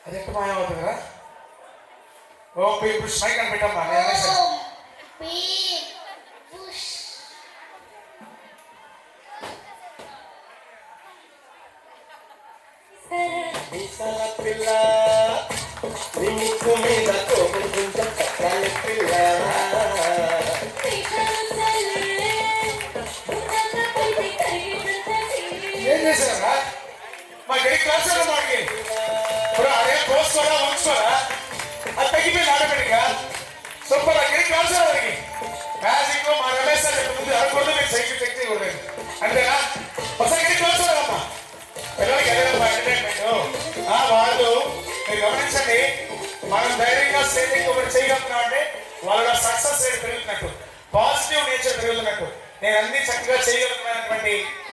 అది ఎట్లా మాయమవుతుంది కదా. ఓం పీ పుష్ మైక్ అని పెట్టమ్మా. నేను అనేసాను. పిల్ల నీ ముక్కు మీద కోపుకుంటా చక్రాల పిల్ల ఏం చేశారా మా గడి క్లాస్ మాకి ఇప్పుడు అదే కోసుకోరా వంచుకోరా అది తగ్గిపోయింది ఆటోమేటిక్గా. సూపర్ గడి క్లాస్ వారికి మ్యాజిక్ మా రమేష్ సార్ ముందు అనుకోండి మీరు సైకిల్ చెక్ చేయకూడదు అంతేనా. ఒకసారి గడి క్లాస్ అమ్మా పిల్లలకి ఎదగమ్మా ఎంటర్టైన్మెంట్. వాళ్ళు మీరు గమనించండి, మనం ధైర్యంగా స్టేజింగ్ ఒకటి చేయగలుగుతున్నాం అంటే వాళ్ళ సక్సెస్ రేట్ పెరుగుతున్నట్టు, పాజిటివ్ నేచర్ పెరుగుతున్నట్టు. నేను అన్ని చక్కగా చేయగలుగుతున్నటువంటి